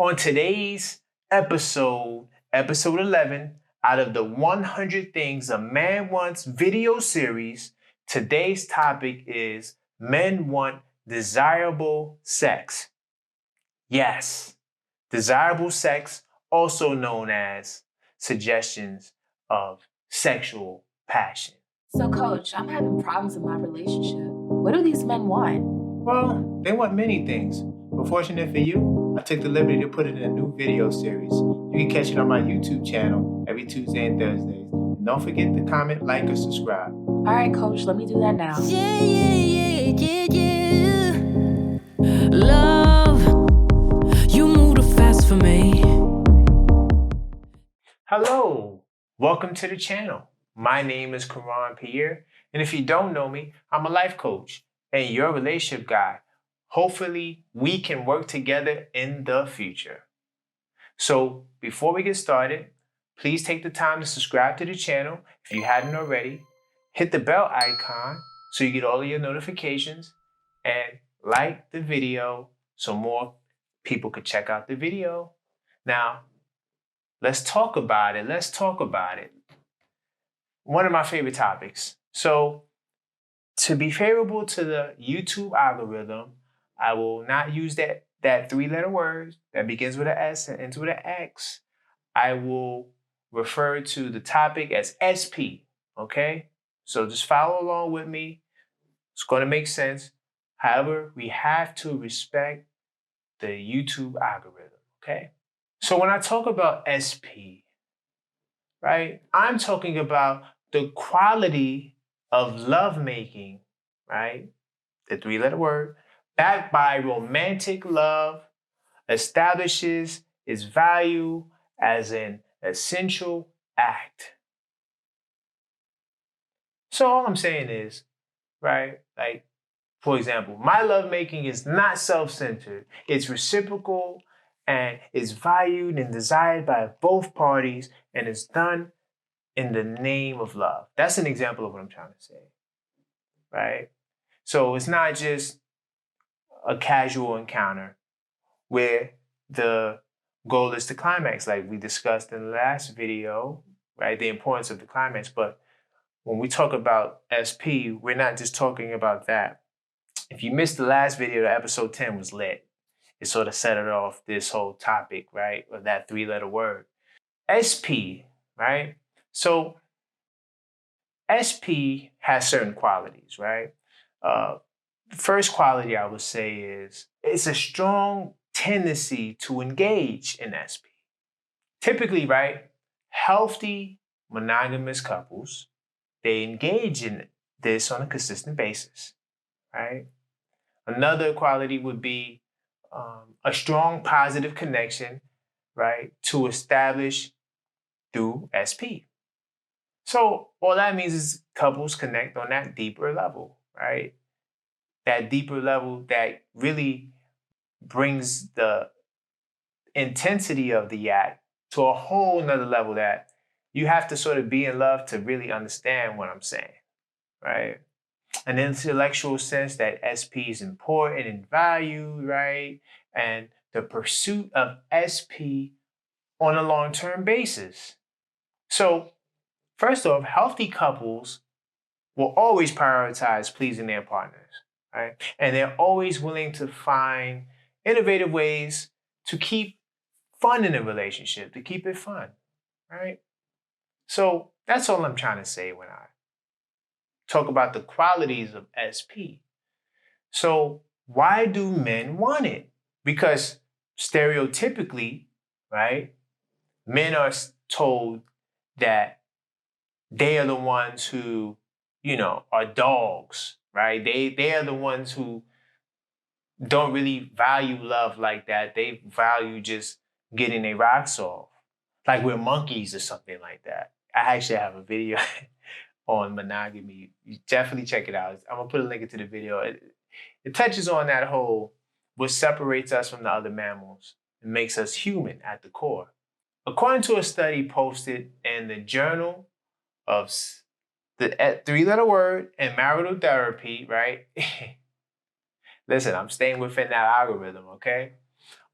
On today's episode 11, out of the 100 Things a Man Wants video series, today's topic is men want desirable sex. Yes, desirable sex, also known as suggestions of sexual passion. So, Coach, I'm having problems in my relationship. What do these men want? Well, they want many things, but fortunate for you, I took the liberty to put it in a new video series. You can catch it on my YouTube channel every Tuesday and Thursdays. And don't forget to comment, like, or subscribe. All right, Coach, let me do that now. Love, you move too fast for me. Hello, welcome to the channel. My name is Koron Pierre, and if you don't know me, I'm a life coach and your relationship guy. Hopefully, we can work together in the future. So before we get started, please take the time to subscribe to the channel if you hadn't already. Hit the bell icon so you get all of your notifications, and like the video so more people could check out the video. Now, let's talk about it. One of my favorite topics. So to be favorable to the YouTube algorithm, I will not use that three-letter word that begins with an S and ends with an X. I will refer to the topic as SP, okay? So just follow along with me. It's going to make sense. However, we have to respect the YouTube algorithm, okay? So when I talk about SP, right, I'm talking about the quality of lovemaking, right? The three-letter word, backed by romantic love, establishes its value as an essential act. So all I'm saying is, right, like, for example, my lovemaking is not self-centered. It's reciprocal and is valued and desired by both parties and is done in the name of love. That's an example of what I'm trying to say, right? So it's not just a casual encounter where the goal is to climax, like we discussed in the last video, right? The importance of the climax. But when we talk about SP, we're not just talking about that. If you missed the last video, the episode 10 was lit. It sort of set it off, this whole topic, right? Of that three-letter word. SP, right? So SP has certain qualities, right? The first quality I would say is it's a strong tendency to engage in SP. Typically, right, healthy monogamous couples, they engage in this on a consistent basis, right? Another quality would be a strong positive connection, right, to establish through SP. So all that means is couples connect on that deeper level, right? That deeper level that really brings the intensity of the act to a whole nother level that you have to sort of be in love to really understand what I'm saying, right? An intellectual sense that SP is important and valued, right? And the pursuit of SP on a long-term basis. So first off, healthy couples will always prioritize pleasing their partners, right? And they're always willing to find innovative ways to keep fun in a relationship, to keep it fun, right? So that's all I'm trying to say when I talk about the qualities of SP. So why do men want it? Because stereotypically, right, men are told that they are the ones who, are dogs, right? They are the ones who don't really value love like that. They value just getting their rocks off. Like we're monkeys or something like that. I actually have a video on monogamy. You definitely check it out. I'm gonna put a link into the video. It touches on that whole, what separates us from the other mammals and makes us human at the core. According to a study posted in the Journal of the three-letter word and marital therapy, right? Listen, I'm staying within that algorithm, okay?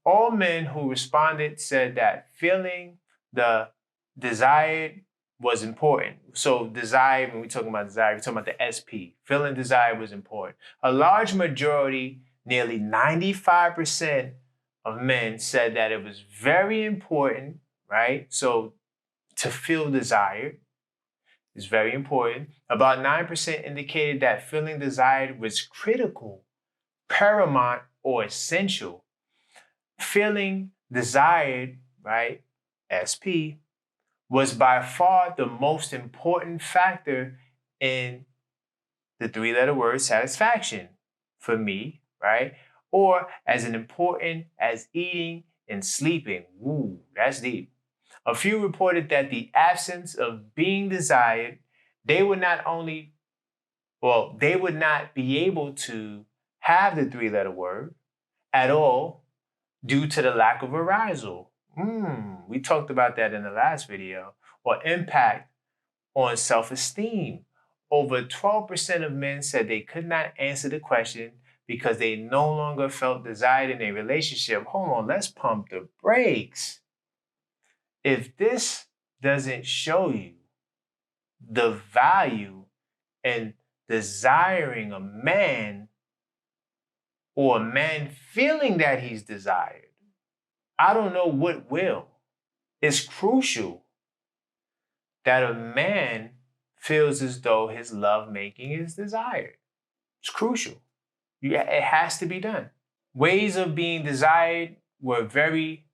All men who responded said that feeling the desired was important. So desire, when we're talking about desire, we're talking about the SP. Feeling desire was important. A large majority, nearly 95% of men said that it was very important, right? So to feel desired is very important. About 9% indicated that feeling desired was critical, paramount, or essential. Feeling desired, right, SP, was by far the most important factor in the three-letter word satisfaction for me, right? Or as important as eating and sleeping. Ooh, that's deep. A few reported that the absence of being desired, they would not be able to have the three-letter word at all due to the lack of arousal. We talked about that in the last video. Or impact on self-esteem. Over 12% of men said they could not answer the question because they no longer felt desired in a relationship. Hold on, let's pump the brakes. If this doesn't show you the value in desiring a man or a man feeling that he's desired, I don't know what will. It's crucial that a man feels as though his lovemaking is desired. It's crucial. It has to be done. Ways of being desired were very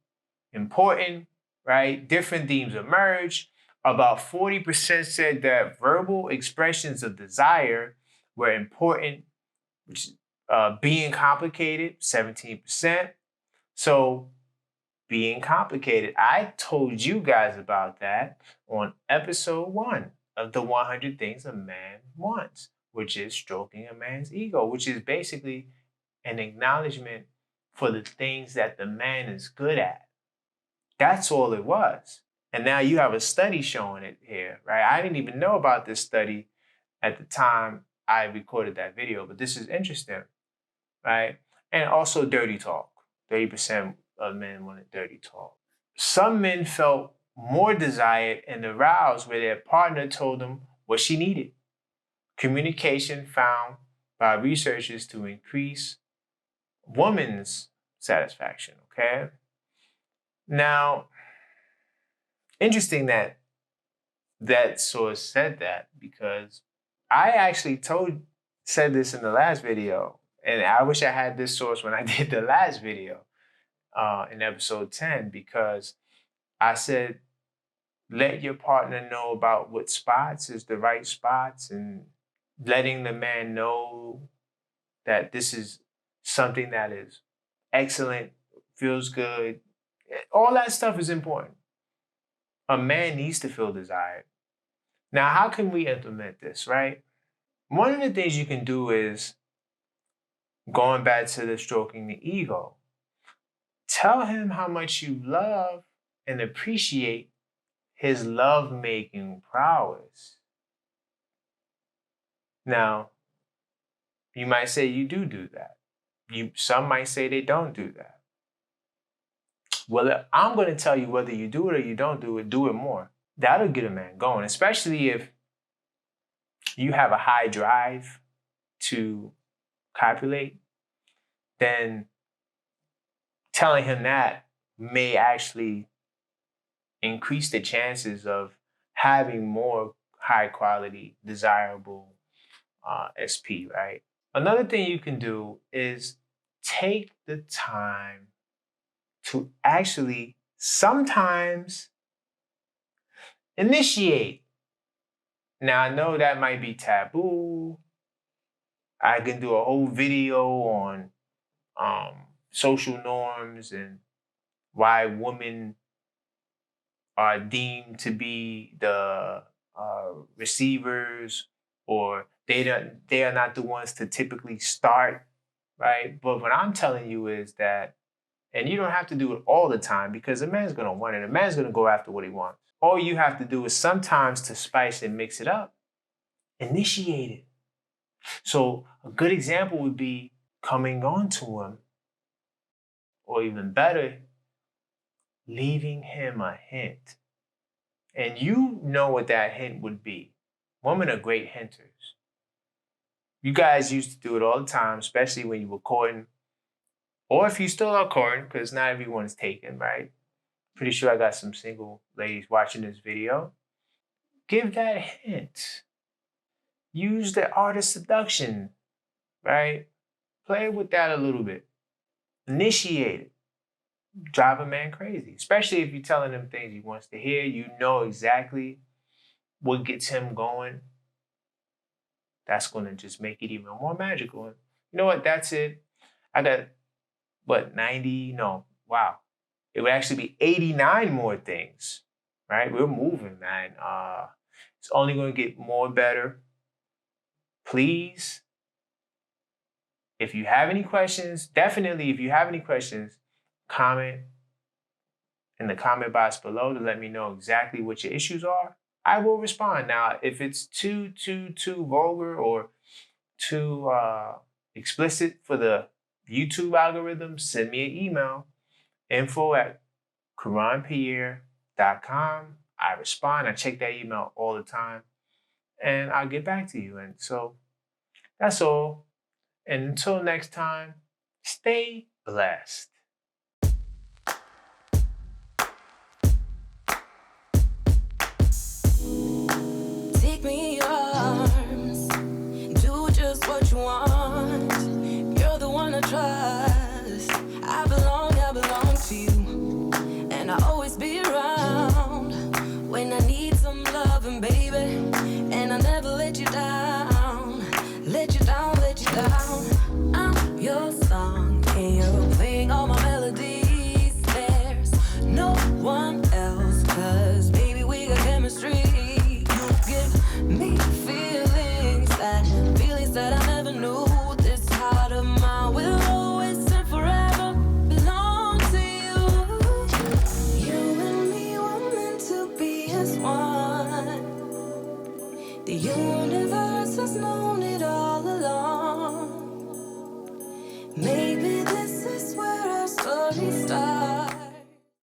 important, right? Different themes emerged. About 40% said that verbal expressions of desire were important, which being complicated, 17%. So being complicated, I told you guys about that on episode 1 of the 100 Things a Man Wants, which is stroking a man's ego, which is basically an acknowledgement for the things that the man is good at. That's all it was. And now you have a study showing it here, right? I didn't even know about this study at the time I recorded that video, but this is interesting, right? And also dirty talk. 30% of men wanted dirty talk. Some men felt more desired and aroused where their partner told them what she needed. Communication found by researchers to increase women's satisfaction, okay? Now, interesting that that source said that, because I actually said this in the last video, and I wish I had this source when I did the last video in episode 10, because I said, let your partner know about what spots is the right spots, and letting the man know that this is something that is excellent, feels good. All that stuff is important. A man needs to feel desired. Now, how can we implement this, right? One of the things you can do is, going back to the stroking the ego, tell him how much you love and appreciate his love-making prowess. Now, you might say you do that. Some might say they don't do that. Well, I'm going to tell you, whether you do it or you don't do it more. That'll get a man going, especially if you have a high drive to copulate. Then telling him that may actually increase the chances of having more high quality, desirable SP, right? Another thing you can do is take the time to actually sometimes initiate. Now, I know that might be taboo. I can do a whole video on social norms and why women are deemed to be the receivers, or they are not the ones to typically start, right? But what I'm telling you is that, and you don't have to do it all the time, because a man's going to want it. A man's going to go after what he wants. All you have to do is sometimes, to spice and mix it up, initiate it. So a good example would be coming on to him or even better, leaving him a hint. And you know what that hint would be. Women are great hinters. You guys used to do it all the time, especially when you were courting, or if you still are courting, because not everyone's taken, right? Pretty sure I got some single ladies watching this video. Give that hint. Use the art of seduction, right? Play with that a little bit. Initiate it. Drive a man crazy, especially if you're telling him things he wants to hear. You know exactly what gets him going. That's going to just make it even more magical. And you know what? That's it. I got, what, 90? No, wow. It would actually be 89 more things, right? We're moving, man. It's only going to get more better. Please, if you have any questions, definitely, if you have any questions, comment in the comment box below to let me know exactly what your issues are. I will respond. Now, if it's too vulgar or too explicit for the YouTube algorithm, send me an email, info@koronpierre.com. I respond. I check that email all the time, and I'll get back to you. And so that's all. And until next time, stay blessed.